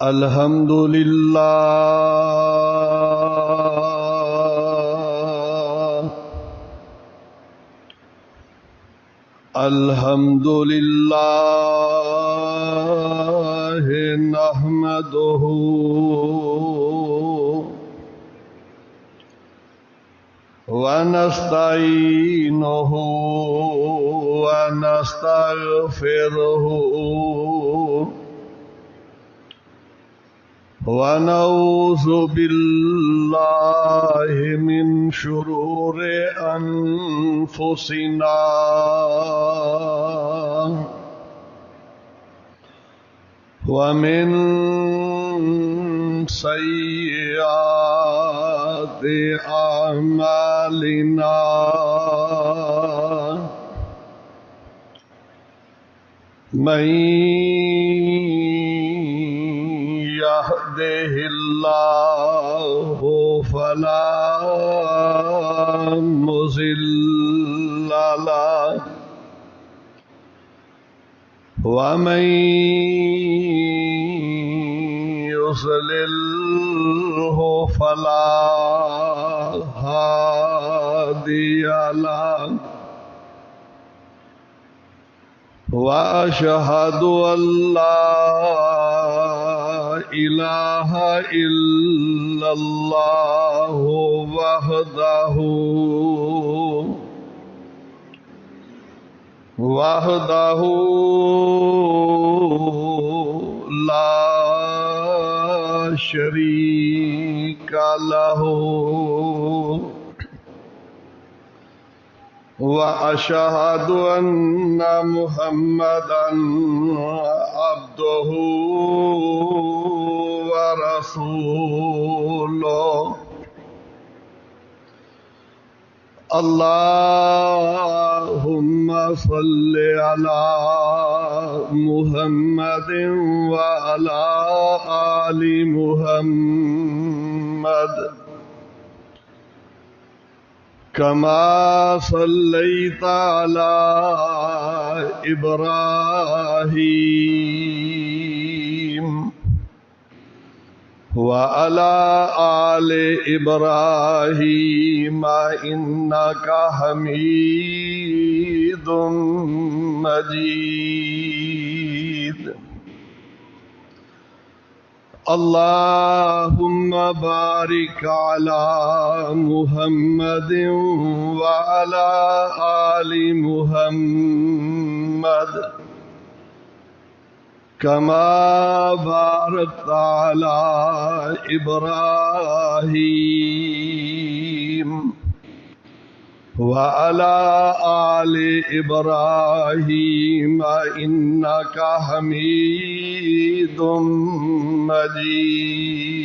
الحمد للہ الحمد للہ نحمدہ ونستعینہ ونستغفرہ ونعوذ باللہ من شرور انفسنا ومن سیئات اعمالنا من يهده الله فلا مضل له ومن يضلله فلا هادي له وأشهد أن لا إله إلا الله وحده لا شريك له وأشهد أن محمدًا عبده ورسوله اللهم صل على محمد وعلى آل محمد كما صليت على إبراهيم وعلى آل إبراهيم إنك حميد مجيد اللهم بارك على محمد وعلى آل محمد كما باركت على إبراهيم وعلى آل إبراهيم إنك حميد مجيد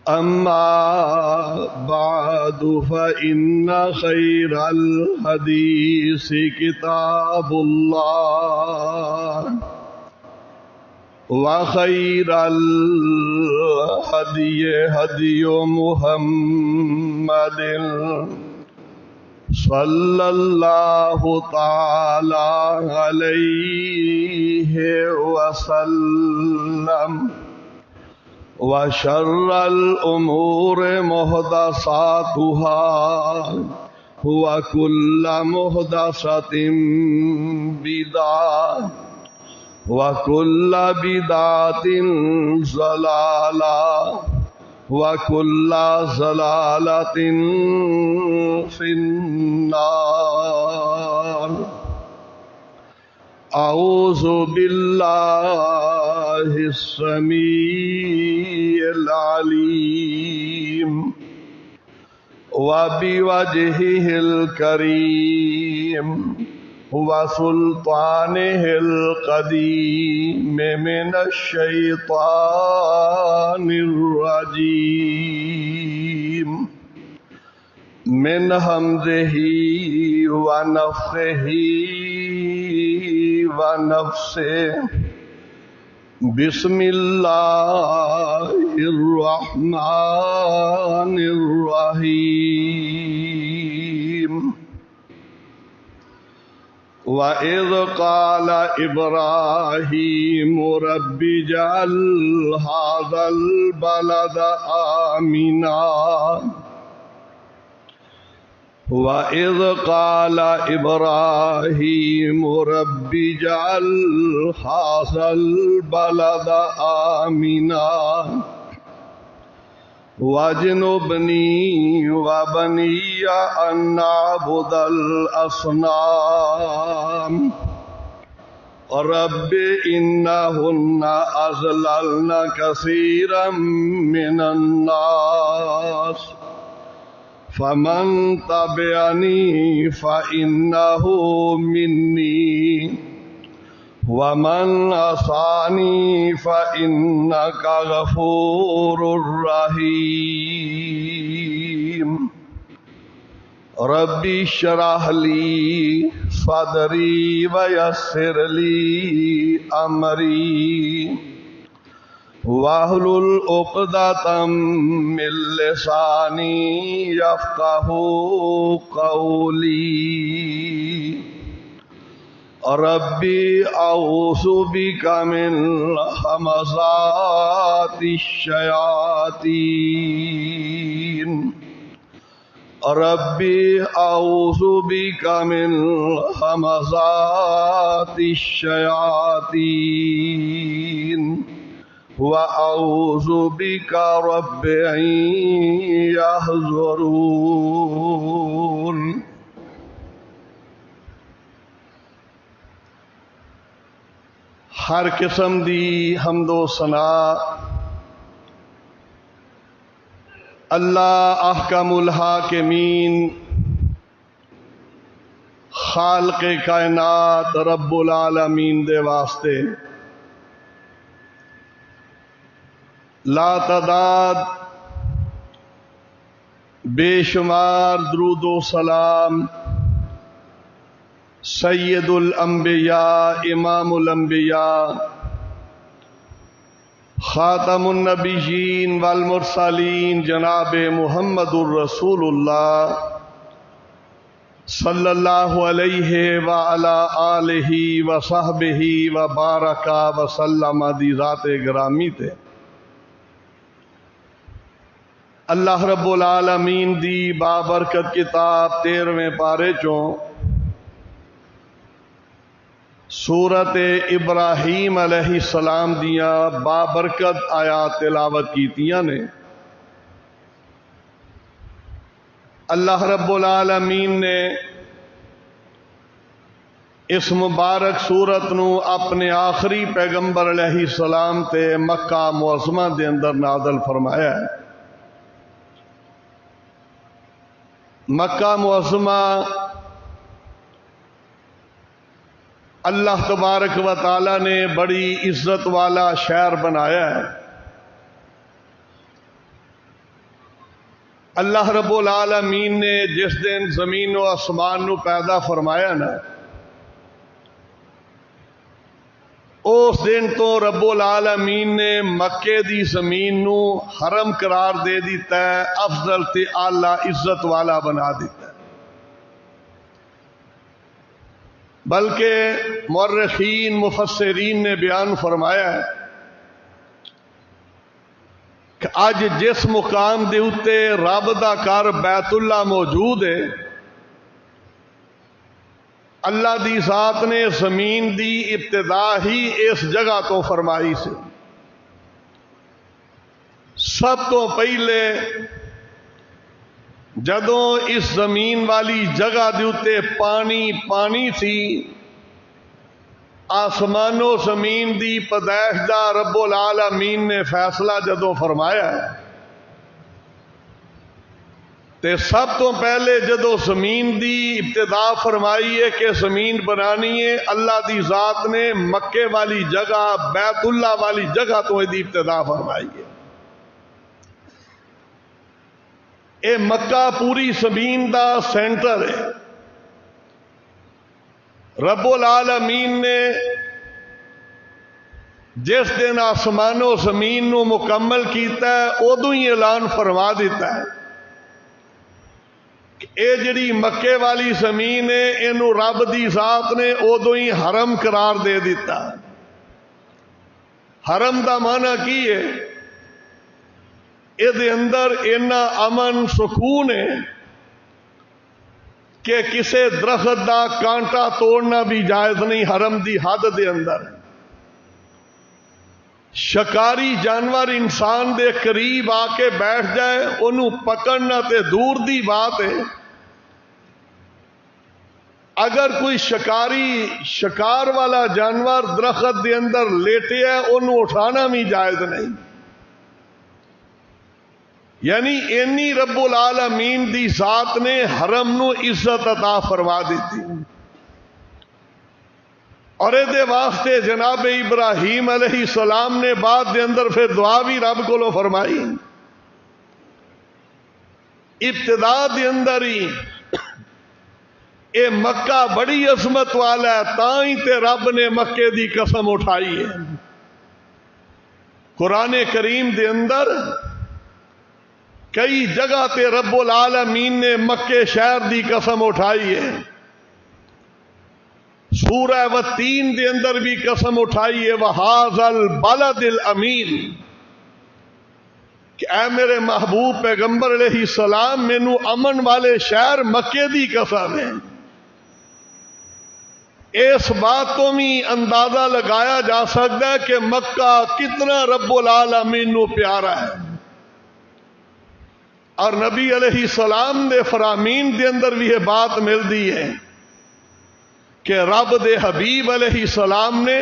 أما بعد فإن خير الحديث كتاب الله وخير الهدي هدي محمد صلى الله تعالى عليه وسلم وشر الأمور محدثاتها وكل محدثة بدعة وكل بدعة ضلالة وكل ضلالة في النار أعوذ بالله السميع العليم وبوجهه الكريم وسلطانه القديم من الشيطان الرجيم من همزه ونفخه ونفسه بسم الله الرحمن الرحيم وَإِذْ قَالَ إِبْرَاهِيمُ رَبِّ اجْعَلْ هَذَا الْبَلَدَ آمِنًا وَإِذْ قَالَ إِبْرَاهِيمُ رَبِّ اجْعَلْ هَذَا الْبَلَدَ آمِنًا وَاجْنُبْنِي وَبَنِيَّ أَن نَّعْبُدَ الْأَصْنَامَ رَبِّ إِنَّهُنَّ أَضْلَلْنَ كَثِيرًا مِّنَ النَّاسِ فَمَن تَبِعَنِي فَإِنَّهُ مِنِّي وَمَنْ عَصَانِي فَإِنَّكَ غَفُورٌ رَحِيمٌ رَبِّ اشْرَحْ لِي صَدْرِي وَيَسِّرْ لِي أَمْرِي وَاحْلُلْ عُقْدَةً مِّن لِّسَانِي يَفْقَهُوا قَوْلِي ربی اعوذ بک من همزات الشیاطین ربی اعوذ بک من همزات الشیاطین وَأَعُوذُ بِكَ رَبِّ أَن يَحْضُرُونِ ہر قسم دی حمد و ثنا اللہ احکم الحاکمین خالق کائنات رب العالمین دے واسطے لا تعداد بے شمار درود و سلام سید الانبیاء امام الانبیاء خاتم النبیین والمرسلین جناب محمد الرسول اللہ صلی اللہ علیہ وعلی آلہ وصحبہ وبارک وسلم دی ذات گرامی تے اللہ رب العالمین دی بابرکت کتاب 13ویں پارے چوں سورت ابراہیم علیہ السلام دیاں بابرکت آیات تلاوت کیتیاں نے اللہ رب العالمین نے اس مبارک سورت نو اپنے آخری پیغمبر علیہ السلام تے مکہ معظمہ دے اندر نازل فرمایا ہے۔ مکہ معظمہ اللہ تبارک و تعالی نے بڑی عزت والا شہر بنایا ہے۔ اللہ رب العالمین نے جس دن زمین و آسمان نو پیدا فرمایا نا اس دن تو رب العالمین نے مکے دی زمین نو حرم قرار دے دیتا ہے، افضل تے اعلی عزت والا بنا دیتا ہے۔ بلکہ مورخین مفسرین نے بیان فرمایا ہے کہ آج جس مقام دے اتے رب دا گھر بیت اللہ موجود ہے، اللہ دی ذات نے زمین دی ابتدا ہی اس جگہ تو فرمائی سے۔ سب تو پہلے جدوں اس زمین والی جگہ دے اتے پانی پانی سی، آسمان و زمین دی پیدائش دا رب العالمین نے فیصلہ جدوں فرمایا ہے تے سب تو پہلے جدوں زمین دی ابتدا فرمائی ہے کہ زمین بنانی ہے، اللہ دی ذات نے مکے والی جگہ بیت اللہ والی جگہ تو دی ابتدا فرمائی ہے۔ اے مکہ پوری زمین دا سینٹر ہے۔ رب العالمین نے جس دن آسمان و زمین نو مکمل کیتا ہے ادو ہی اعلان فرما دیتا ہے اے جڑی مکے والی زمین ہے اینو رب دی ذات نے ادو ہی حرم قرار دے دیتا۔ حرم دا معنی کی ہے؟ اے دے اندر اینا امن سکون ہے کہ کسے درخت دا کانٹا توڑنا بھی جائز نہیں حرم دی حد دے اندر۔ شکاری جانور انسان دے قریب آ کے بیٹھ جائے انہوں پکڑنا تے دور دی بات ہے، اگر کوئی شکار والا جانور درخت دے اندر لیٹے ہے انہوں اٹھانا بھی جائز نہیں۔ یعنی اینی رب العالمین دی ذات نے حرم نو عزت عطا فرما دیتی، اور دے واسطے جناب ابراہیم علیہ السلام نے بعد دے اندر پھر دعا بھی رب کو لو فرمائی۔ ابتدا دے اندر ہی اے مکہ بڑی عظمت والا ہے، تائیں تے رب نے مکے دی قسم اٹھائی ہے۔ قرآن کریم دے اندر کئی جگہ تے رب العالمین نے مکے شہر دی قسم اٹھائی ہے۔ سورہ والتین دے اندر بھی قسم اٹھائی ہے وَهَذَا الْبَلَدِ الْأَمِينِ، کہ اے میرے محبوب پیغمبر علیہ السلام مینو امن والے شہر مکے دی قسم ہے۔ اس بات تو بھی اندازہ لگایا جا سکتا ہے کہ مکہ کتنا رب العالمین نو پیارا ہے، اور نبی علیہ السلام دے فرامین دے اندر بھی یہ بات ملتی ہے کہ رب دے حبیب علیہ السلام نے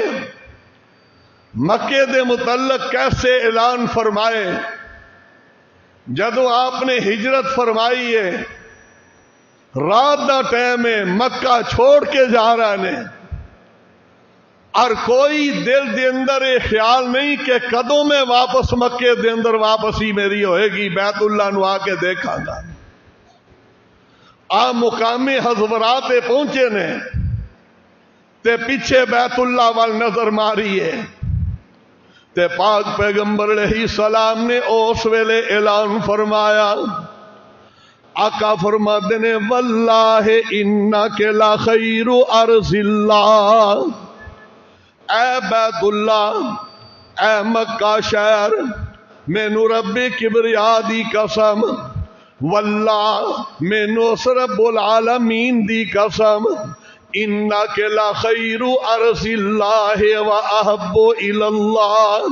مکے دے متعلق کیسے اعلان فرمائے جدو آپ نے ہجرت فرمائی ہے، رات دا ٹائم ہے، مکہ چھوڑ کے جا رہے نے، اور کوئی دل دے اندر یہ خیال نہیں کہ کدوں میں واپس مکے دے اندر واپسی میری ہوئے گی، بیت اللہ نو آ کے دیکھا گا۔ آپ مقام حضورات پہنچے نے تے پیچھے بیت اللہ وال نظر ماری ہے تے پاک پیغمبر علیہ السلام نے اس ویلے اعلان فرمایا، آقا فرماتے نے واللہ انک لخیر ارض اللہ، اے بیت اللہ، اے مکہ شہر، مینو رب کبریا دی قسم، واللہ مینو رب العالمین دی قسم، انک لخیر ارض اللہ واحب الی اللہ،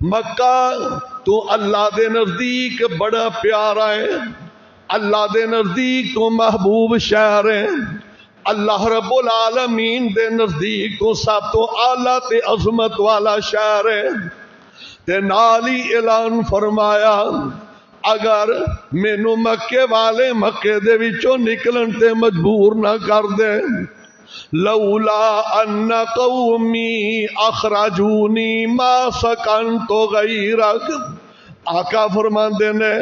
مکہ تو اللہ دے نزدیک بڑا پیارا ہے، اللہ دے نزدیک تو محبوب شہر ہے، اللہ رب العالمین دے نزدیک تو سب تو اعلیٰ تے عظمت والا شہر ہے۔ تے نال ہی اعلان فرمایا اگر مینو مکے والے مکے دے وچوں نکلن تے مجبور نہ کر دے، لولا ان قومی اخرجونی ما سکنت غیرک، آقا فرماندے نے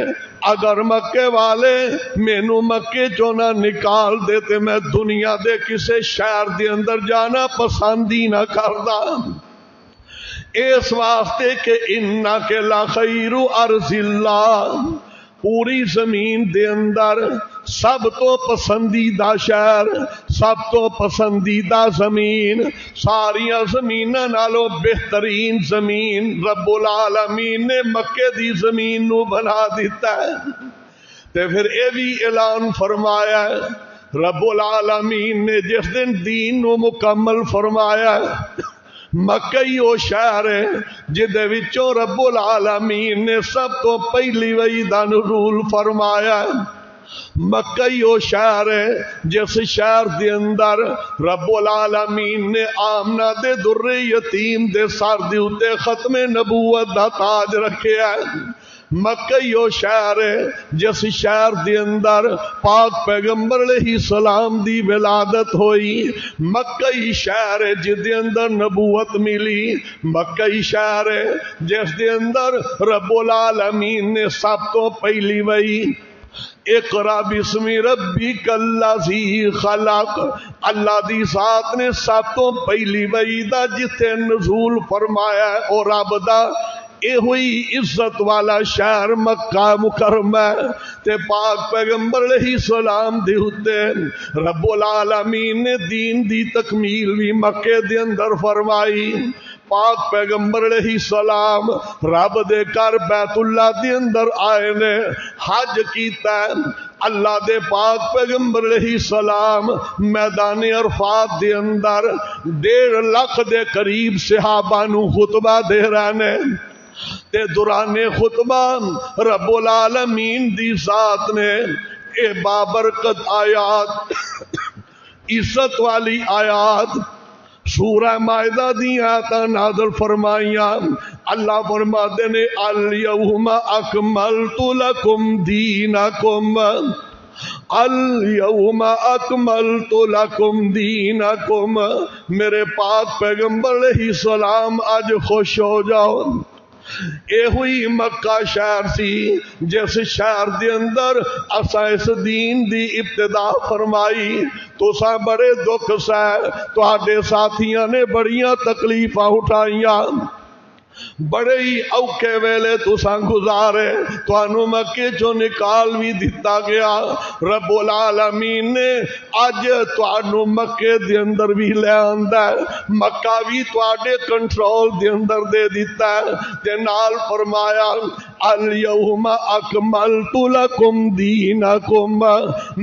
اگر مکے والے مینو مکے چوں نہ نکال دیتے میں دنیا دے کسے شہر دے اندر جانا پسند ہی نہ کردا، اس واسطے کہ انک لخیر ارض اللہ، پوری زمین دے اندر سب تو پسندیدہ شہر، سب تو پسندیدہ زمین، ساریاں زمیناں نالوں بہترین زمین رب العالمین نے مکے دی زمین نو بنا دیتا ہے۔ تے پھر اے بھی اعلان فرمایا ہے رب العالمین نے جس دن دین نو مکمل فرمایا ہے، مکہ ہی وہ شہر ہے جدے وچوں رب العالمین نے سب تو پہلی وحی دا نزول فرمایا ہے، مکہ ہی وہ شہر ہے جس شہر دے اندر رب العالمین نے آمنہ دے در یتیم دے سر دے اتے ختم نبوت دا تاج رکھیا ہے، مکہ ہی وہ شہر ہے جس شہر دے اندر پاک پیغمبر علیہ السلام دی ولادت ہوئی، مکہ ہی شہر ہے جس دے اندر نبوت ملی، مکہ ہی شہر ہے جس دے اندر رب العالمین نے سب تو پہلی وحی اقرا بسم ربک الذی خلق، اللہ دی ذات نے سب تو پہلی وحی دا جتھے نزول فرمایا ہے اور رب دا اے ہوئی عزت والا شہر مکہ مکرمہ تے پاک پیغمبر علیہ السلام دے ہوتے رب العالمین نے دین دی تکمیل بھی مکے دے اندر فرمائی پاک پیغمبر علیہ السلام رب دے کر بیت اللہ دے اندر آئے نے حج کیتا ہے اللہ دے پاک پیغمبر علیہ السلام میدان عرفات دے اندر 1.5 لاکھ دے قریب صحابہ نو خطبہ دے رہے تے دوران خطبہ رب العالمین دی ذات نے اے بابرکت آیات عزت والی آیات سورہ مائدہ دی آیاتاں نازل فرمائیاں اللہ فرماتے نے الیوم اکملت لکم دینکم الیوم اکملت لکم دینکم میرے پاک پیغمبر علیہ السلام آج خوش ہو جاؤ اے ہوئی مکہ شہر سی جس شہر دے اندر اساں اس دین دی ابتدا فرمائی تو ساں بڑے دکھ سہ تہاڈے ساتھیاں نے بڑیاں تکلیفاں اٹھائیاں بڑے ہی اوکھے ویلے تساں گزارے تانوں مکے چوں نکال بھی دتا گیا رب العالمین نے اج تانوں مکے دے اندر بھی لے آندا ہے مکہ بھی تواڈے کنٹرول دے اندر دے دیتا ہے تے نال فرمایا الیوم اکملت لکم دینکم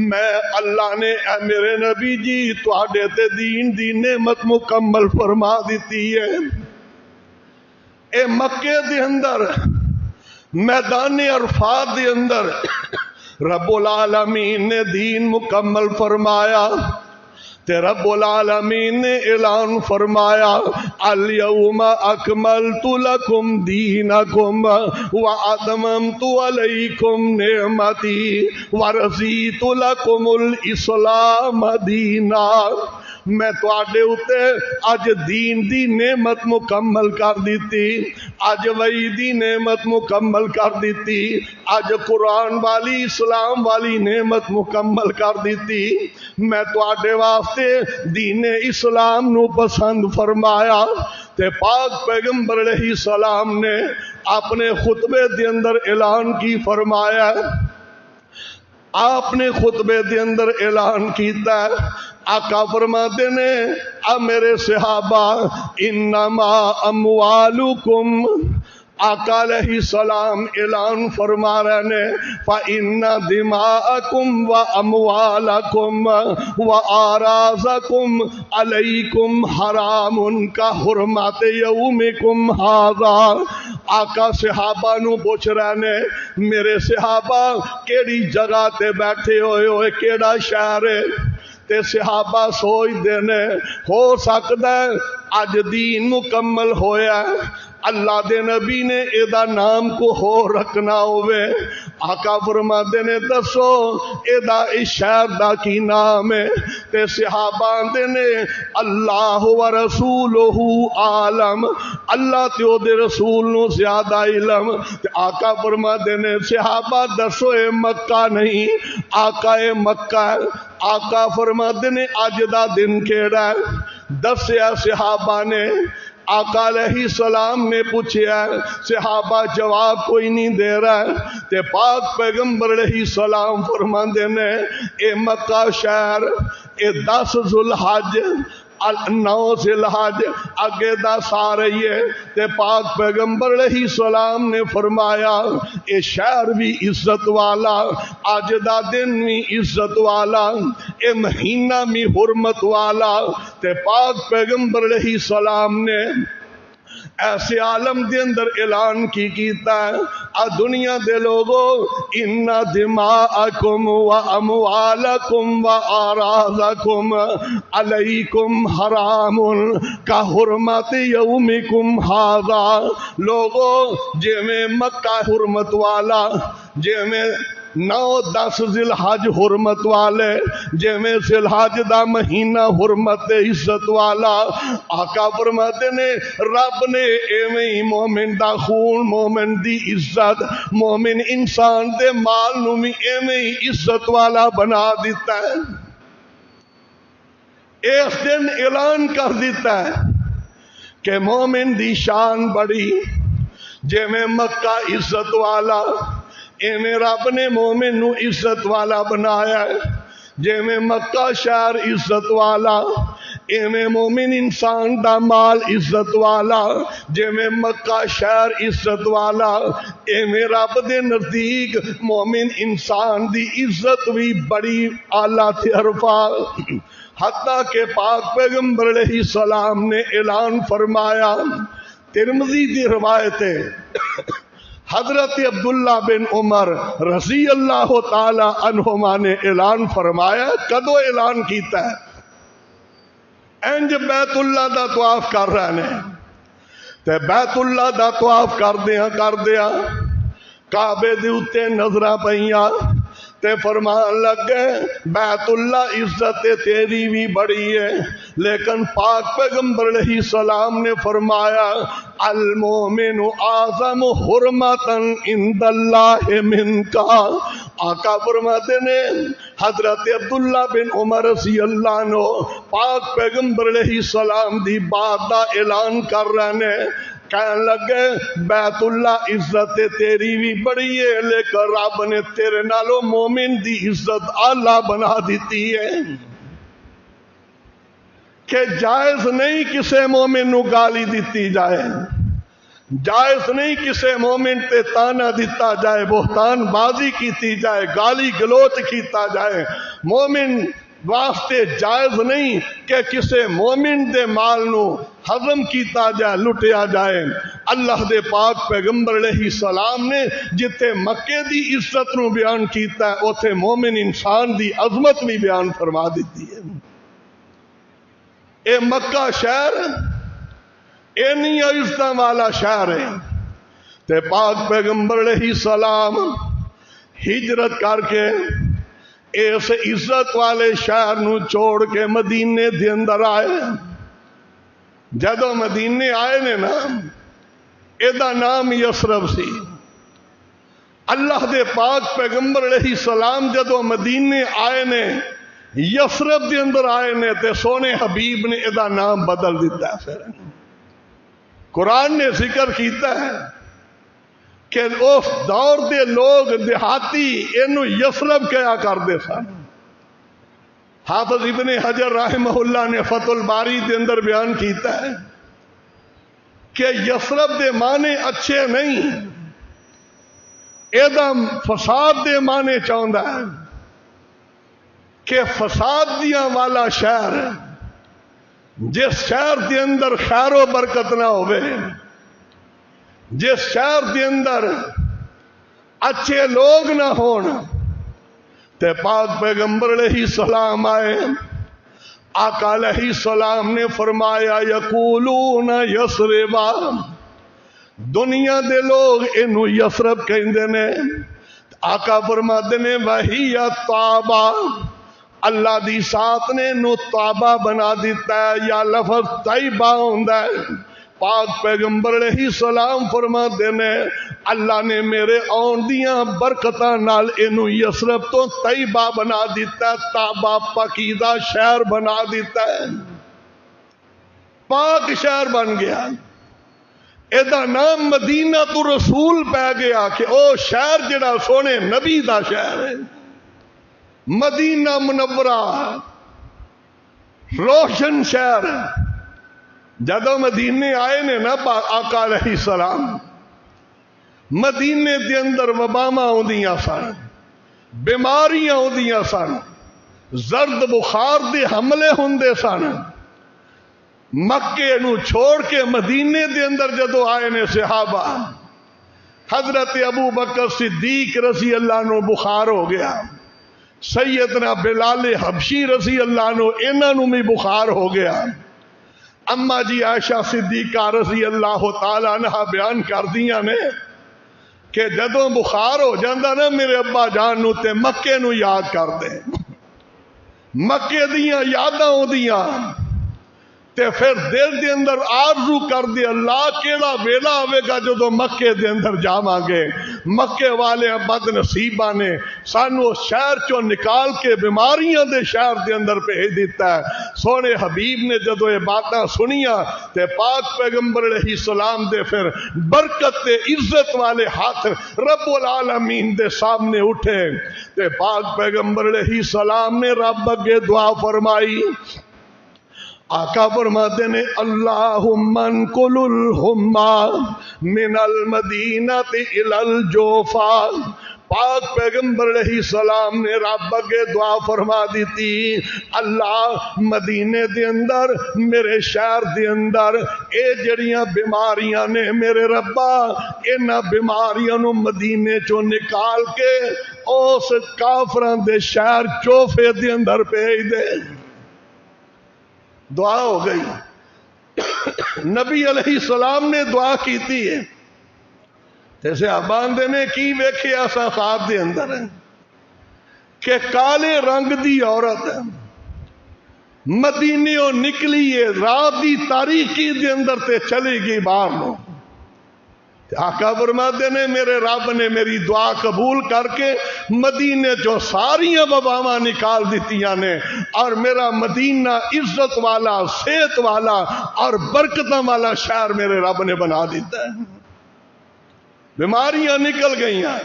میں اللہ نے اے میرے نبی جی تواڈے تے دین دی نعمت مکمل فرما دیتی ہے اے مکے دے اندر میدان عرفات دے اندر رب العالمین نے دین مکمل فرمایا تے رب العالمین نے اعلان فرمایا الیوم اکملت لکم دینکم واتممت علیکم نعمتی ورضیت لکم الاسلام دینا میں تواڈے اتے اج دین دی نعمت مکمل کر دیتی اج وحی دی نعمت مکمل کر دیتی اج قرآن والی اسلام والی نعمت مکمل کر دیتی میں تواڈے واسطے دین اسلام نو پسند فرمایا تے پاک پیغمبر علیہ السلام نے اپنے خطبے دے اندر اعلان کی فرمایا آپ نے خطبے دے اندر اعلان کیتا ہے آقا فرماتے نے اے میرے صحابہ انما اموالکم آقا علیہ السلام اعلان فرما رہے نے فَإِنَّ دِمَاءَكُمْ وَأَمْوَالَكُمْ وَآرَازَكُمْ عَلَيْكُمْ حَرَامٌ كَحُرْمَةِ يَوْمِكُمْ هَذَا آقا صحابہ نو پوچھ رہے نے میرے صحابہ کیڑی جگہ تے بیٹھے ہوئے کیڑا شہر ہے تے صحابہ سوچ دینے ہو سکتا ہے اج دین مکمل ہویا ہے اللہ دے نبی نے ایدا نام کو ہو رکھنا ہوئے آقا فرماتے نے دسو ایدا اس شہر دا کی نام ہے تے صحابہ دے نے اللہ و رسولہ عالم اللہ تے او دے رسول نو زیادہ علم تے آقا فرماتے نے صحابہ دسو اے مکہ نہیں آقا اے مکہ ہے آقا فرماتے نے اج دا دن کیڑا ہے دسیا صحابہ نے آقا علیہ السلام نے پوچھیا صحابہ جواب کوئی نہیں دے رہا تے پاک پیغمبر علیہ السلام فرماندے نے اے مکہ شہر اے 10 ذوالحج 9 ذوالحج اگے 10 آ رہی ہے تے پاک پیغمبر علیہ السلام نے فرمایا اے شہر بھی عزت والا آج دا دن بھی عزت والا اے مہینہ بھی حرمت والا تے پاک پیغمبر علیہ السلام نے ایسے عالم دے اندر اعلان کی کیتا ہے دنیا دے لوگو ان دماءکم و اموالکم و آرازکم علیکم حرام کا حرمت یومکم ھذا لوگو جے میں مکہ حرمت والا جے میں 9-10 ذوالحج حرمت والے جے میں ذوالحج دا مہینہ حرمت عزت والا آقا فرماتے نے رب نے ایویں ہی مومن دا خون مومن دی عزت مومن انسان دے مال نو بھی ایویں ہی عزت والا بنا دیتا ہے اس دن اعلان کر دیتا ہے کہ مومن دی شان بڑی جے میں مکہ عزت والا ایویں رب نے مومن نو عزت والا بنایا ہے، جے میں مکہ شہر عزت والا ایویں مومن انسان دا مال عزت والا، جے میں مکہ شہر عزت والا ایویں رب دے نزدیک مومن انسان دی عزت بھی بڑی اعلیٰ تے عرفا۔ حتیٰ کہ پاک پیغمبر علیہ السلام نے اعلان فرمایا، ترمذی دی روایت ہے، حضرت عبداللہ بن عمر رضی اللہ تعالی عنہما نے اعلان فرمایا، کدو اعلان کیتا ہے؟ انج بیت اللہ دا طواف کر رہے نے تے بیت اللہ دا طواف کر دیا کعبے دے اتے نظراں پئیاں تے فرمان لگ گئے بیت اللہ عزت تیری بھی بڑی ہے، لیکن پاک پیغمبر علیہ السلام نے فرمایا المومن اعظم حرمتا عند اللہ منکا۔ آقا فرماتے نے حضرت عبداللہ بن عمر رضی اللہ عنہ پاک پیغمبر علیہ السلام دی بات دا اعلان کر رہے نے، کہنے لگے بیت اللہ عزت تیری بھی بڑی ہے، لیکن رب نے تیرے نالوں مومن دی عزت اعلیٰ بنا دیتی ہے کہ جائز نہیں کسے مومن نو گالی دیتی جائے، جائز نہیں کسے مومن تے تانا دیتا جائے، بہتان بازی کیتی جائے، گالی گلوچ کیتا جائے، مومن واسطے جائز نہیں کہ کسے مومن دے مال نو ہضم کیتا جائے، لٹیا جائے۔ اللہ دے پاک پیغمبر علیہ السلام نے جتے مکے دی عزت نو بیان کیتا ہے اوتھے مومن انسان دی عظمت بھی بیان فرما دیتی ہے۔ اے مکہ شہر اینی عزتاں والا شہر ہے تے پاک پیغمبر علیہ السلام ہجرت کر کے اس عزت والے شہر نو چھوڑ کے مدینے دے اندر آئے۔ جدو مدینے آئے نے نا، ایدا نام یسرب سی۔ اللہ دے پاک پیغمبر علیہ السلام جدو مدینے آئے نے، یسرب دے اندر آئے نے تے سونے حبیب نے ایدا نام بدل دیتا ہے۔ پھر قرآن نے ذکر کیتا ہے کہ اس دور دے لوگ دیہاتی اینو یسرب کیا کرتے سن۔ حافظ ابن حجر رحمہ اللہ نے فتح الباری دے اندر بیان کیتا ہے کہ یسرب دے معنی اچھے نہیں، ایدم فساد دے معنی چاہندا ہے کہ فساد دیاں والا شہر، جس شہر دے اندر خیر و برکت نہ ہوئے، جس شہر دے اندر اچھے لوگ نہ ہون، تے پاک پیغمبر علیہ السلام آئے، آقا علیہ السلام نے فرمایا یقولون یسربا، دنیا دے لوگ انہوں یسرب کہندے نے۔ آقا فرماتے نے وہی طابہ، اللہ دی ذات نے نو طابہ بنا دیتا ہے، یا لفظ طیبہ ہوندا ہے۔ پاک پیغمبر علیہ السلام فرماتے نے اللہ نے میرے آن دیاں برکتاں نال اینو یسرب تو طیبہ بنا دیتا ہے، طابہ پاکیزہ شہر بنا دیتا ہے، پاک شہر بن گیا۔ ایدا نام مدینہ تو رسول پہ گیا کہ او شہر جڑا سونے نبی دا شہر ہے، مدینہ منورہ روشن شہر۔ جدو مدینے آئے نے نا آقا علیہ السلام، مدینے دے اندر وباواں ہوندیاں سن، بیماریاں ہوندیاں سن، زرد بخار دے حملے ہوندے سن۔ مکے نو چھوڑ کے مدینے دے اندر جدو آئے نے صحابہ، حضرت ابو بکر صدیق رضی اللہ عنہ بخار ہو گیا، سیدنا بلال حبشی رضی اللہ عنہ انہاں نو بھی بخار ہو گیا۔ اما جی عائشہ صدیقہ رضی اللہ تعالی عنہ بیان کر دیاں نے کہ جدوں بخار ہو جاندہ نا میرے ابا جان نو تے مکے نو یاد کر دے، مکے دیاں یاداں ہو دیاں تے پھر دل دے اندر آرزو کر دے اللہ کیڑا ویلا آوے گا جدو مکے دے اندر جاواں گے، مکے والے بد نصیبہ نے سانو شہر چو نکال کے بیماریاں دے شہر دے اندر بھیج دیتا ہے۔ سونے حبیب نے جدو یہ باتاں سنیاں تے پاک پیغمبر علیہ السلام دے پھر برکت تے عزت والے ہاتھ رب العالمین دے سامنے اٹھے تے پاک پیغمبر علیہ السلام نے رب اگے دعا فرمائی۔ آقا فرماتے نے اللہم انقل الحمى من المدینہ الی الجوفا۔ پاک پیغمبر علیہ السلام نے رب اگے دعا فرما دیتی، اللہ مدینے دے اندر میرے شہر دے اندر اے جڑیاں بیماریاں نے میرے ربا انہاں بیماریاں نو مدینے چو نکال کے اس کافران دے شہر چوفے دے اندر بھیج دے۔ دعا ہو گئی۔ نبی علیہ السلام نے دعا کیتی ہے تے صحابان دے نے کی ویکھیا سا خواب دے اندر ہے کہ کالے رنگ دی عورت مدینیوں نکلی ہے رات دی تاریکی دے اندر تے چلی گئی باہر نو۔ آقا فرماتے نے میرے رب نے میری دعا قبول کر کے مدینے جو ساریاں وباواں نکال دیتیاں نے اور میرا مدینہ عزت والا صحت والا اور برکتاں والا شہر میرے رب نے بنا دیتا ہے۔ بیماریاں نکل گئی ہیں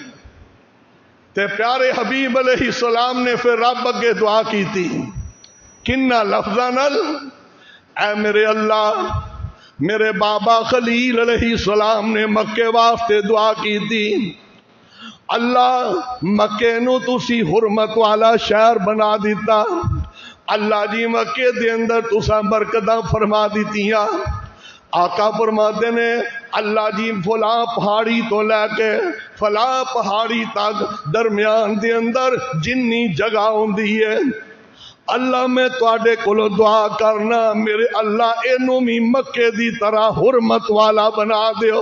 تے پیارے حبیب علیہ السلام نے پھر رب اگے دعا کی تھی کنہ لفظاں نال، اے میرے اللہ میرے بابا خلیل علیہ السلام نے مکے واسطے دعا کی تھی، اللہ مکے نو تسی حرمت والا شہر بنا دیتا، اللہ جی مکے دے اندر تساں برکتاں فرما دیتیاں۔ آقا فرماتے نے اللہ جی فلاں پہاڑی تو لے کے فلاں پہاڑی تک درمیان دے اندر جنی جگہ ہوندی ہے اللہ میں تواڈے کولو دعا کرنا میرے اللہ اینو بھی مکے دی طرح حرمت والا بنا دیو۔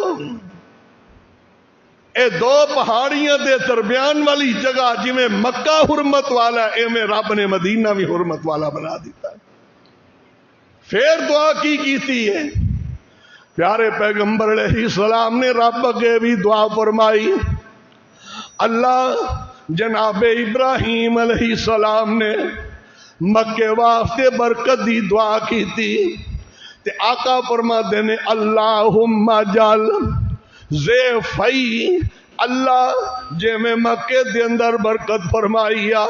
اے دو پہاڑیاں دے درمیان والی جگہ جی میں مکہ حرمت والا اے میں رب نے مدینہ بھی حرمت والا بنا دیتا ہے۔ پھر دعا کی تھی ہے پیارے پیغمبر علیہ السلام نے رب اگے بھی دعا فرمائی، اللہ جناب ابراہیم علیہ السلام نے مکے واسطے برکت دی دعا کی تھی تے آقا فرماتے نے اللہم جل زیفئی، اللہ جے میں مکے دے اندر برکت فرمائیا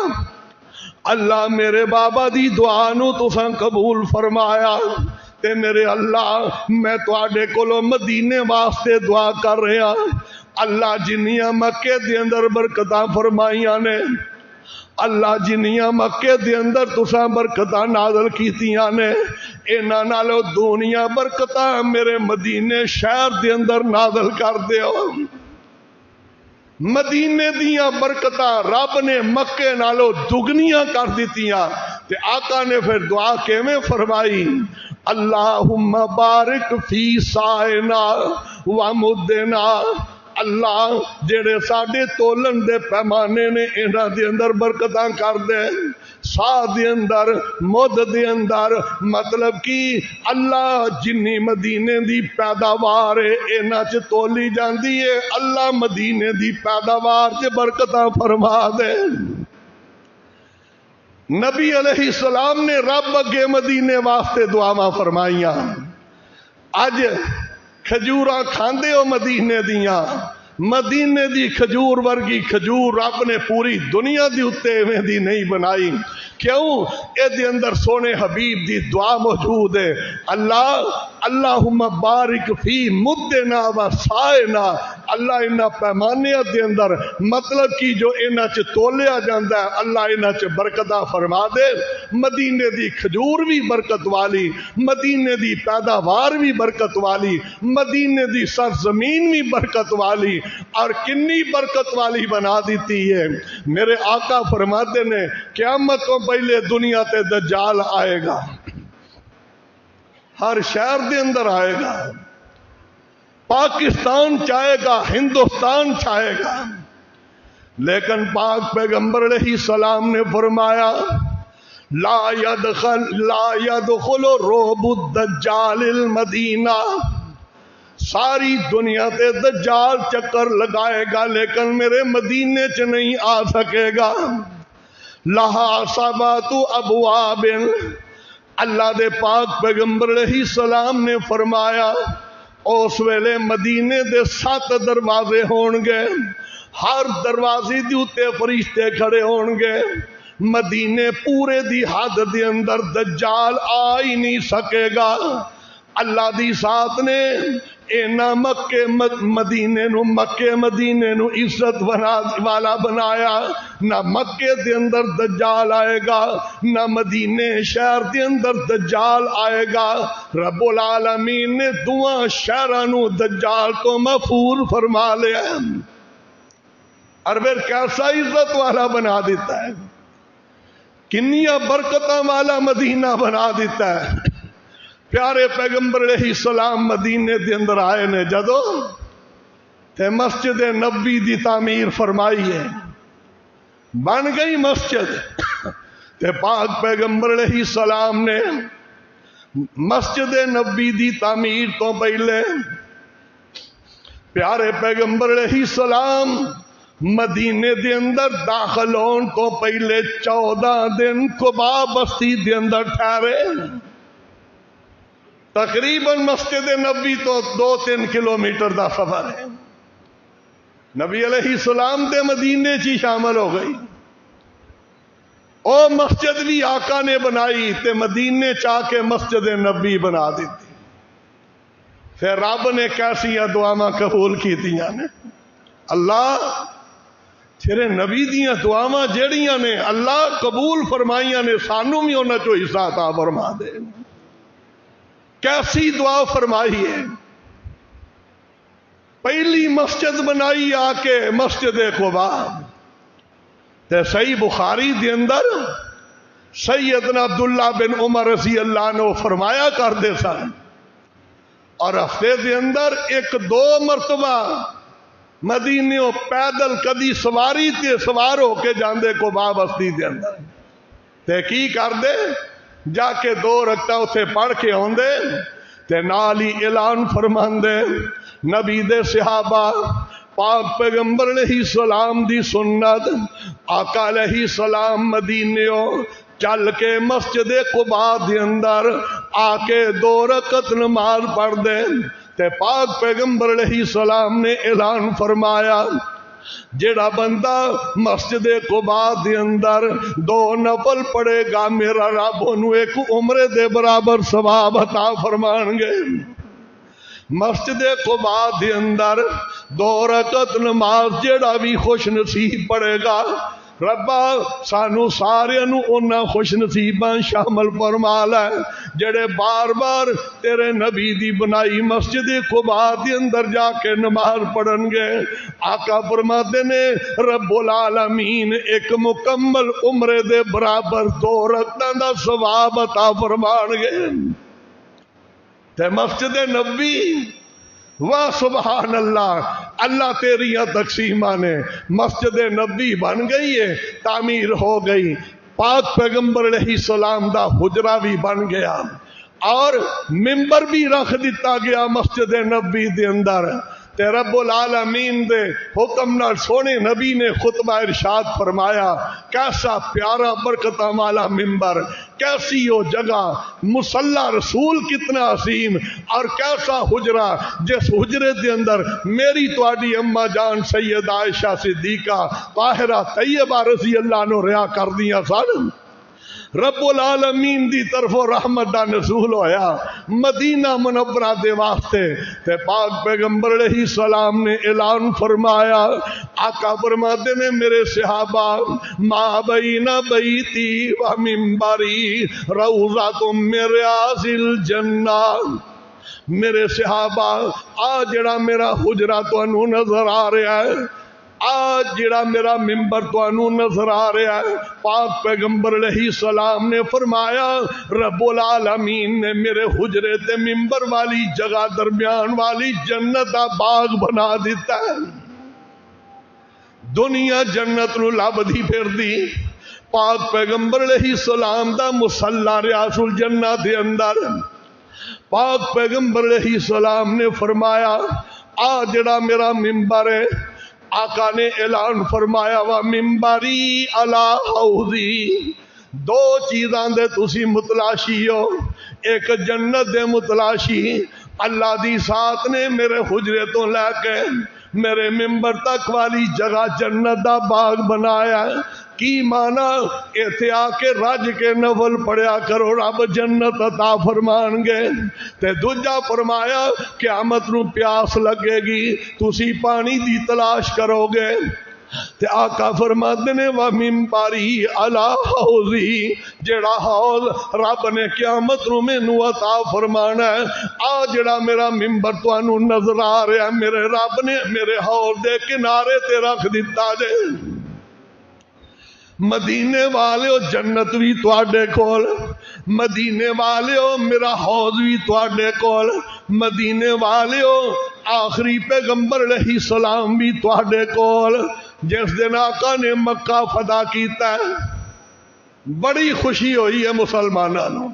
اللہ میرے بابا دی دعا نو تساں قبول فرمایا تے میرے اللہ میں تواڈے کولو مدینے واسطے دعا کر رہا اللہ جنیاں مکے دے اندر برکتاں فرمائیاں نے اللہ جنیاں مکے دے اندر تساں برکتاں نازل کیتیاں نے انہاں نالوں دنیا برکتاں میرے مدینے شہر دے اندر نازل کر دیو۔ مدینے دیاں برکتاں رب نے مکے نالوں دگنیاں کر دیتیاں تے آقا نے پھر دعا کیویں فرمائی اللہم بارک فی سائنا و مدنا، اللہ جڑے ساڈے تولن دے پیمانے نے انہاں دے اندر برکتاں کر دے، سا دے اندر مد دے اندر مطلب کی اللہ جنی مدینے دی پیداوار ہے انہاں چ تولی جاندی ہے اللہ مدینے دی پیداوار چ برکتاں فرما دے۔ نبی علیہ السلام نے رب اگے مدینے واسطے دعاواں فرمائیاں۔ اج کھجوراں کھاندے ہو مدینے دیاں، مدینے دی کھجور ورگی کھجور رب نے پوری دنیا دی اتے میں دی نہیں بنائی، کیوں اے دے اندر سونے حبیب دی دعا موجود ہے اللہ اللہم بارک فی مدنا و سائنا، اللہ انہاں پیمانیاں دے اندر مطلب کی جو انہاں چ تولیا جاندہ ہے اللہ انہاں چ برکتہ فرما دے، مدینے دی کھجور بھی برکت والی، مدینے دی پیداوار بھی برکت والی، مدینے دی سرزمین بھی برکت والی اور کنی برکت والی بنا دیتی ہے۔ میرے آقا فرماتے نے قیامت کو پہلے دنیا تے دجال آئے گا، ہر شہر دے اندر آئے گا، پاکستان چاہے گا، ہندوستان چاہے گا، لیکن پاک پیغمبر علیہ السلام نے فرمایا لا يدخل رعب الدجال المدینہ، ساری دنیا تے دجال چکر لگائے گا لیکن میرے مدینے چ نہیں آ سکے گا. لہا سبعۃ ابواب، اللہ دے پاک پیغمبر علیہ السلام نے فرمایا اس ویلے مدینے دے 7 دروازے ہون گے، ہر دروازے دی اتے فرشتے کھڑے ہون گے. مدینے پورے دی حد دے اندر دجال آ ہی نہیں سکے گا. اللہ دی ذات نے اینا مکے مدینے نو عزت والا بنایا. نہ مکے دے اندر دجال آئے گا، نہ مدینے شہر دے اندر دجال آئے گا. رب العالمین نے دونوں شہراں نو دجال تو محفوظ فرما لیا اور پھر کیسا عزت والا بنا دیتا ہے، کنیا برکتاں والا مدینہ بنا دیتا ہے. پیارے پیغمبر علیہ السلام مدینے دے اندر آئے نے جدو تے مسجد نبی دی تعمیر فرمائی ہے، بن گئی مسجد. تے پاک پیغمبر علیہ السلام نے مسجد نبی دی تعمیر تو پہلے پیارے پیغمبر علیہ السلام مدینے دے اندر داخل ہون تو پہلے 14 دن قباء بستی دے اندر ٹھہرے. تقریباً مسجد نبی تو 2-3 کلومیٹر دا سفر ہے. نبی علیہ السلام دے مدینے چی شامل ہو گئی. او مسجد بھی آقا نے بنائی تے مدینے چاہ کے مسجد نبی بنا دیتی. پھر رب نے کیسی دعاواں قبول کی دیا نے. اللہ تیرے نبی دیاں دعاواں جڑیاں نے اللہ قبول فرمائیاں نے، سانو بھی انہاں چوں حصہ عطا فرما دے. کیسی دعا فرمائی ہے. پہلی مسجد بنائی آ کے مسجد قباء. تے صحیح بخاری دے اندر سیدنا عبداللہ بن عمر رضی اللہ عنہ فرمایا کرتے سن، اور ہفتے دے اندر 1-2 مرتبہ مدینیوں پیدل کدی سواری تے سوار ہو کے جاندے قباء بستی دے اندر. تے کی کردے جا کے 2 رکعتاں اتھے پڑھ کے آندے تے نال ہی اعلان فرماندے نبی دے صحابہ پاک پیغمبر علیہ السلام دی سنت آقا علیہ السلام مدینیوں چل کے مسجد قباء دے اندر آ کے 2 رکعت نماز پڑھ دے. تے پاک پیغمبر علیہ السلام نے اعلان فرمایا جیڑا بندہ مسجد قباء دے اندر 2 نفل پڑھے گا میرا رب انہوں 1 عمرے دے برابر ثواب عطا فرمان گے. مسجد قباء دے اندر 2 رکعت نماز جیڑا بھی خوش نصیب پڑھے گا ربا سانو سارے نو انہاں خوش نصیباں شامل فرما لے جڑے بار بار تیرے نبی دی بنائی مسجد قباء دے اندر جا کے نماز پڑھن گے. آقا فرماتے نے رب العالمین 1 مکمل عمرے دے برابر 2 رکعتاں دا ثواب عطا فرمان گے. تے مسجد نبی واہ سبحان اللہ، اللہ تیریاں تقسیماں نے مسجد نبی بن گئی ہے، تعمیر ہو گئی. پاک پیغمبر علیہ السلام دا حجرہ بھی بن گیا اور ممبر بھی رکھ دیتا گیا مسجد نبی دے اندر. تے رب العالمین دے حکم نال سونے نبی نے خطبہ ارشاد فرمایا کیسا پیارا برکتاں والا ممبر، کیسی وہ جگہ، مصلی رسول کتنا عظیم، اور کیسا حجرہ جس حجرے دے اندر میری تواڈی اماں جان سید عائشہ صدیقہ طاہرہ طیبہ رضی اللہ عنہ رہا کر دیاں سن. رب العالمین دی طرف رحمت دا نزول ہویا مدینہ منورہ دے واسطے. تے پاک پیغمبر علیہ السلام نے اعلان فرمایا، آقا فرماتے نے میرے صحابہ ما بین بیتی و منبری روضۃ من ریاض الجنہ. میرے صحابہ آ جڑا میرا حجرہ تانوں نظر آ رہا ہے، آج جڑا میرا ممبر تانوں نظر آ رہا ہے، پاک پیغمبر علیہ السلام نے فرمایا رب العالمین نے میرے حجرے تے ممبر والی جگہ درمیان والی جنت دا باغ بنا دیتا ہے. دنیا جنت نو لبدی پھردی، پاک پیغمبر علیہ السلام دا مصلی ریاض الجنہ دے اندر پاک پیغمبر علیہ السلام نے فرمایا آ جڑا میرا ممبر ہے، آقا نے اعلان فرمایا وا ممبری علی حوضی، دو چیزاں دے تسی متلاشی ہو، ایک جنت دے متلاشی، اللہ دی ذات نے میرے حجرے تو لے کے میرے ممبر تک والی جگہ جنت دا باغ بنایا ہے۔ کی مانا ایتھے آ کے رج کے نفل پڑھیا کرو رب جنت عطا فرمان گے۔ تے دوجا فرمایا قیامت نو پیاس لگے گی تسی پانی دی تلاش کرو گے، تے آقا فرماتے نے وَمِنْبَرِي عَلَىٰ حَوْضِي، جڑا حوض رب نے قیامت نو مینوں عطا فرمانا ہے، آ جڑا میرا ممبر تانوں نظر آ رہا ہے میرے رب نے میرے حوض دے کنارے تے رکھ دتا جے۔ مدینے والےو جنت بھی تواڈے کول، مدینے والےو میرا حوض بھی تواڈے کول، مدینے والےو آخری پیغمبر علیہ السلام بھی تواڈے کول۔ جس دن آقا نے مکہ فتح کیتا ہے بڑی خوشی ہوئی ہے مسلمانوں،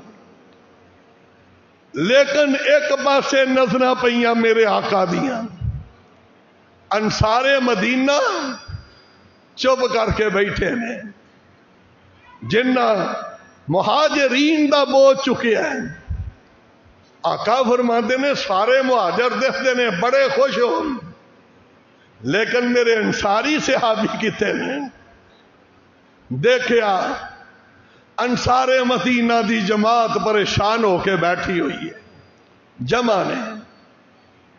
لیکن ایک پاسے نظراں پئیاں میرے آقا دیاں، انصار مدینہ چپ کر کے بیٹھے نے، جنہ مہاجرین دا بوجھ چکیا ہے۔ آقا فرماتے نے سارے مہاجر دیکھتے نے بڑے خوش ہو، لیکن میرے انصاری صحابی کتے نے دیکھیا انصار مدینہ دی جماعت پریشان ہو کے بیٹھی ہوئی ہے، جمع نے۔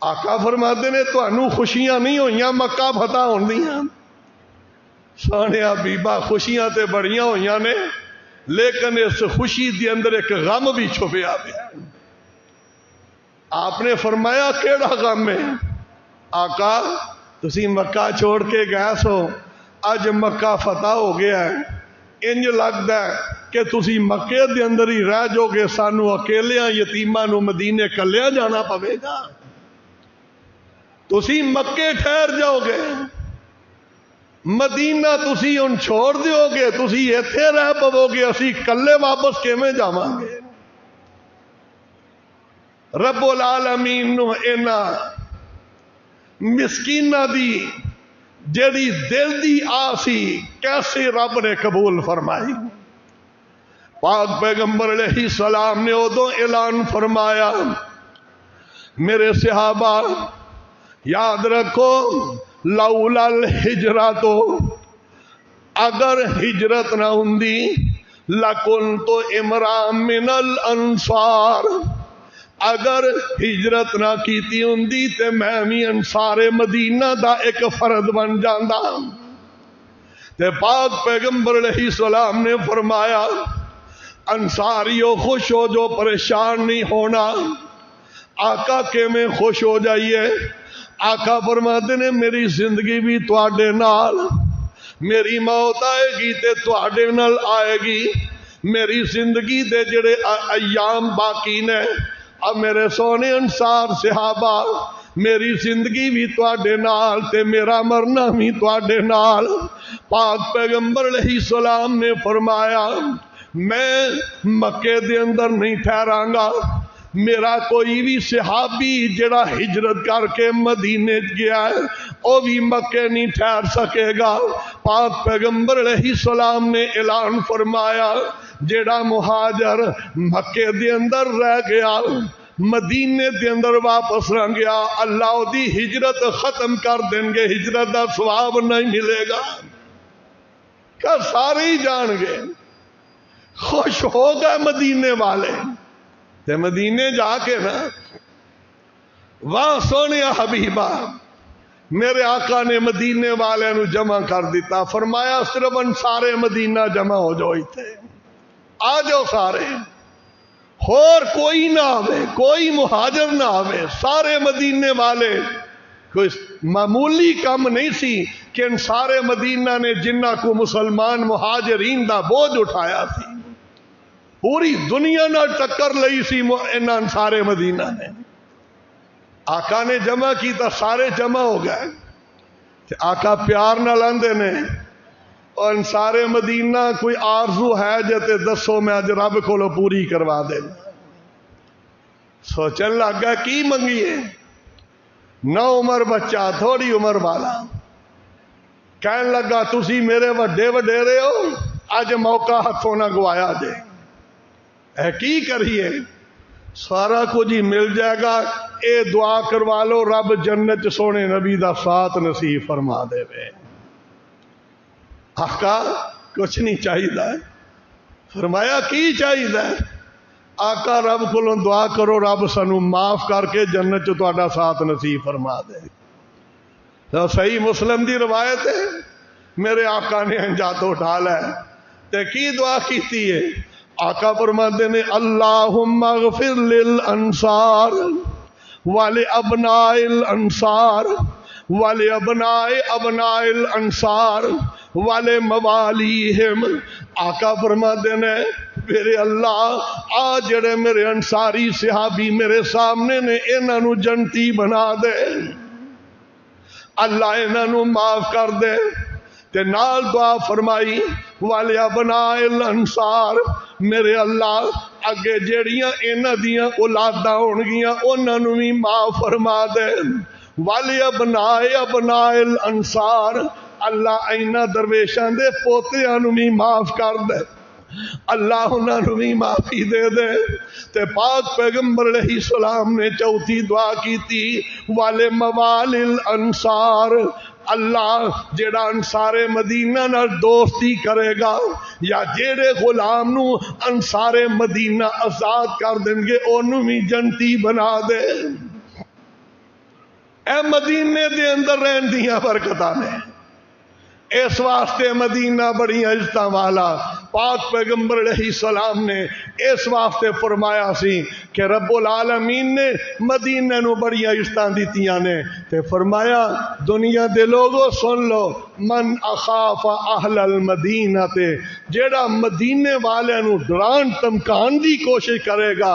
آقا فرماتے نے تانوں خوشیاں نہیں ہوئیاں مکہ فتح ہوندیاں؟ سونے حبیبا خوشیاں تے بڑیاں ہوئیاں نے، لیکن اس خوشی دی اندر ایک غم بھی چھپیا پیا۔ آپ نے فرمایا کیڑا غم ہے؟ آقا تسی مکہ چھوڑ کے گئے سو، اج مکہ فتح ہو گیا ہے، انج لگدا ہے کہ تسی مکے دے اندر ہی رہ جو گے، سانو اکیلیاں یتیماں نو مدینے کلیاں جانا پوے گا، تسی مکے ٹھہر جاؤ گے، مدینہ تسی ان چھوڑ دیو گے، تسی ایتھے رہ پو گے، اسی کلے واپس کیویں جاواں گے؟ رب العالمین نو اینا مسکینہ دی جیڑی دل دی آسی کیسے رب نے قبول فرمائی؟ پاک پیغمبر علیہ السلام نے ادو اعلان فرمایا میرے صحابہ یاد رکھو لولا الہجرت، اگر ہجرت نہ ہوندی لکنت امرا من الانصار، اگر ہجرت نہ کیتی ہوندی تے میں بھی انصار مدینہ دا ایک فرد بن جاندا۔ تے پاک پیغمبر علیہ السلام نے فرمایا انصاریو خوش ہو جو پریشان نہیں ہونا۔ آقا کے میں خوش ہو جائیے؟ آقا فرماتے نے میری زندگی بھی تواڈے نال، میری موت آئے گی تے تواڈے نال آئے گی، میری زندگی دے جڑے ایام باقی نے، اب میرے سونے انصار صحابہ میری زندگی بھی تواڈے نال تے میرا مرنا بھی تواڈے نال۔ پاک پیغمبر علیہ السلام نے فرمایا میں مکے دے اندر نہیں ٹھہراں گا، میرا کوئی بھی صحابی جڑا ہجرت کر کے مدینے گیا ہے وہ بھی مکے نہیں ٹھہر سکے گا۔ پاک پیغمبر علیہ السلام نے اعلان فرمایا جڑا مہاجر مکے دے اندر رہ گیا مدینے دے اندر واپس رہ گیا، اللہ دی ہجرت ختم کر دیں گے، ہجرت دا ثواب نہیں ملے گا۔ کہ سارے ہی جان گے، خوش ہو گئے مدینے والے، تے مدینے جا کے نا واہ سونے حبیبہ میرے آقا نے مدینے والے نو جمع کر دیتا، فرمایا صرف انصار مدینہ جمع ہو جاؤ، تھے آ جاؤ سارے، اور کوئی نہ آوے، کوئی مہاجر نہ آوے، سارے مدینے والے۔ کوئی معمولی کم نہیں سی کہ انصار مدینہ نے جنہ کو مسلمان مہاجرین دا بوجھ اٹھایا سی، پوری دنیا نہ ٹکر لئی سی انہاں انصار مدینہ نے۔ آقا نے جمع کیتا، سارے جمع ہو گئے، آقا پیار نہ لاندے نے اور انصار مدینہ کوئی آرزو ہے جتے دسو میں اج رب کولو پوری کروا دینا۔ سوچن لگ گیا کی منگیے؟ 9 عمر بچہ، تھوڑی عمر والا، کہن لگا تسی میرے وڈے وڈیرے ہو، اج موقع ہاتھوں نہ گوایا جے، اے کی کریے؟ سارا کچھ ہی مل جائے گا، اے دعا کروا لو رب جنت سونے نبی دا ساتھ نصیب فرما دے وے۔ آقا کچھ نہیں چاہیے، فرمایا کی چاہیے؟ آقا رب کو دعا کرو رب سانو معاف کر کے جنت چ تہاڈا ساتھ نصیب فرما دے۔ تو صحیح مسلم دی روایت ہے، میرے آقا نے ہاتھ اٹھا لے تے کی دعا کیتی ہے؟ آقا فرماتے نے اللہم اغفر للانصار ولابناء الانصار ولابناء ابناء الانصار ولموالیہم۔ آقا فرماتے نے میرے اللہ آ جڑے میرے انصاری صحابی میرے سامنے نے انہاں نو جنتی بنا دے، اللہ انہاں نو معاف کر دے۔ تے نال دعا فرمائی ولابناء الانصار، میرے اللہ اگے جیڑیاں انہاں دیاں اولاداں ہون گیاں انہاں نو بھی معاف فرما دے۔ ولابناء ابناء الانصار، اللہ اینا درویشاں دے پوتیاں نو بھی معاف کر دے، اللہ انہاں نو بھی معافی دے دے۔ تے پاک پیغمبر علیہ السلام نے چوتھی دعا کی تھی ولموال الانصار، اللہ جیڑا انصار مدینہ نال دوستی کرے گا یا جیڑے غلام نو انصار مدینہ آزاد کر دیں گے انہوں بھی جنتی بنا دے۔ اے مدینے دے اندر رہن دیاں برکتاں نے، اس واسطے مدینہ بڑی عزتاں والا پاک پیغمبر علیہ السلام نے اس واسطے فرمایا سی کہ رب العالمین نے مدینہ نو بڑی عزتاں دیتیاں نے، تے فرمایا دنیا دے لوگوں سن لو من اخاف اہل المدینہ، تے جیڑا مدینے والے نو ڈران تمکان دی کوشش کرے گا،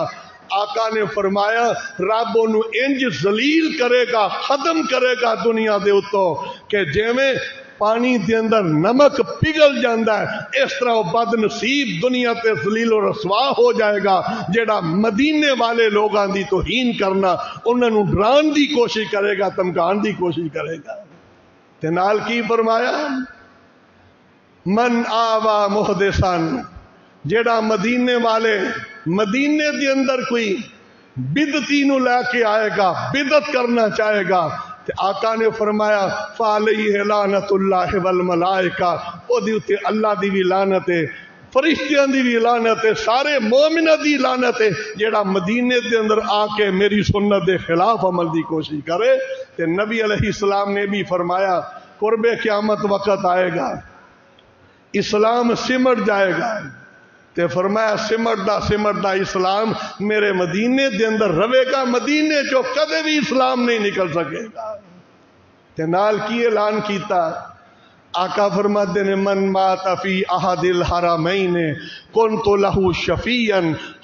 آقا نے فرمایا رب انہوں انج ذلیل کرے گا، ختم کرے گا دنیا دے اتوں کہ جیویں پانی دے اندر نمک پگھل جاندہ ہے اس طرح وہ بد نصیب دنیا تے ذلیل و رسوا ہو جائے گا جیڑا مدینے والے لوگاں دی توہین کرنا انہوں ڈران دی کوشش کرے گا، تمکان دی کوشش کرے گا۔ تے نال کی فرمایا من آوا محدثان، جیڑا مدینے والے مدینے دے اندر کوئی بدعتی نو لے کے آئے گا، بدعت کرنا چاہے گا، تے آقا نے فرمایا فعلیہ لعنت اللہ والملائکہ، او دی اتے اللہ دی بھی لعنت ہے، فرشتیاں دی بھی لعنت ہے، سارے مومنہ دی لعنت ہے جیڑا مدینے دے اندر آ کے میری سنت دے خلاف عمل دی کوشش کرے۔ تے نبی علیہ السلام نے بھی فرمایا قرب قیامت وقت آئے گا، اسلام سمٹ جائے گا، تے فرمایا سمٹ دا اسلام میرے مدینے دے اندر رہے گا، مدینے جو کدے بھی اسلام نہیں نکل سکے گا۔ تے نال کی اعلان کیتا آقا فرماتے نے من مات فی احد الحرمین کنت لہ شفیعا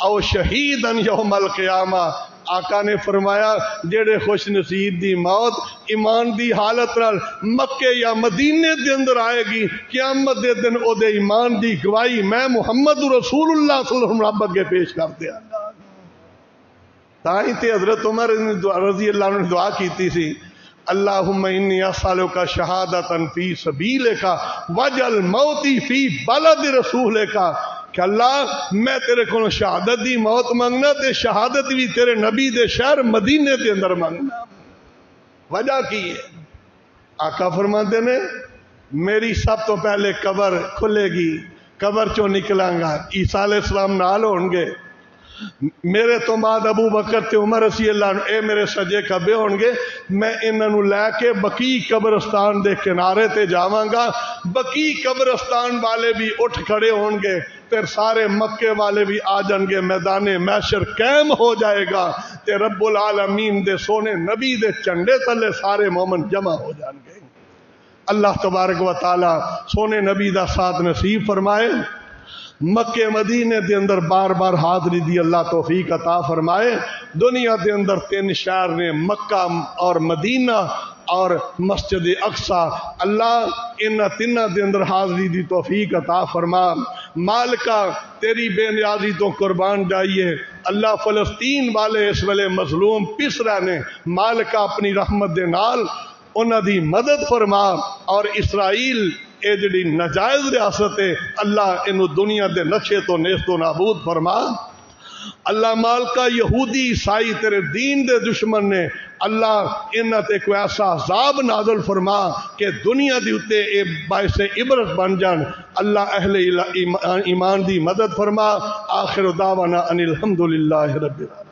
او شہیدا یوم القیامہ۔ آقا نے فرمایا جڑے خوش نصیب دی موت ایمان دی حالت نال مکے یا مدینے دے اندر آئے گی، قیامت دے دن او دے ایمان دی گواہی میں محمد رسول اللہ صلی اللہ علیہ وسلم رب اگے پیش کر دیا۔ تائیں تے حضرت عمر رضی اللہ عنہ نے دعا کیتی سی اللہم انی اسألک شہادتا فی سبیلک وجعل موتی فی بلد رسولک، کہ اللہ میں تیرے کو شہادت دی موت مانگنا تے شہادت بھی تیرے نبی دے شہر مدینے دے اندر مانگنا۔ وجہ کی ہے؟ آقا فرماتے نے میری سب تو پہلے قبر کھلے گی، قبر چوں نکلاں گا، عیسیٰ علیہ السلام نال ہون گے، میرے تو بعد ابو بکر تے عمر رضی اللہ عنہ اے میرے سجے کبے ہون گے، میں انہاں نو لے کے بقیع قبرستان دے کنارے تے جاواں گا، بقیع قبرستان والے بھی اٹھ کھڑے ہون گے، پھر سارے مکے والے بھی آ جان گے، میدان محشر قائم ہو جائے گا، تے رب العالمین دے سونے نبی دے چنڈے تلے سارے مومن جمع ہو جان گے۔ اللہ تبارک و تعالی سونے نبی دا ساتھ نصیب فرمائے، مکے مدینے دے اندر بار بار حاضری دی اللہ توفیق عطا فرمائے۔ دنیا دے اندر 3 شہر نے مکہ اور مدینہ اور مسجد اقصی، اللہ ان تینوں دے اندر حاضری دی توفیق عطا فرما۔ مالکا تیری بے نیازی تو قربان جائیے، اللہ فلسطین والے اس ویلے مظلوم پس رہے نے، مالکا اپنی رحمت دے نال انہاں دی مدد فرما، اور اسرائیل اے جڑی ناجائز ریاست ہے اللہ انہوں دنیا دے نشے تو نیست و نابود فرما۔ اللہ مالکا یہودی عیسائی تیرے دین دے دشمن نے، اللہ انہاں تے کوئی ایسا عذاب نازل فرما کہ دنیا دی اتے اے باعث عبرت بن جان۔ اللہ اہل ایمان دی مدد فرما۔ آخر دعوانا ان الحمدللہ رب العالمین۔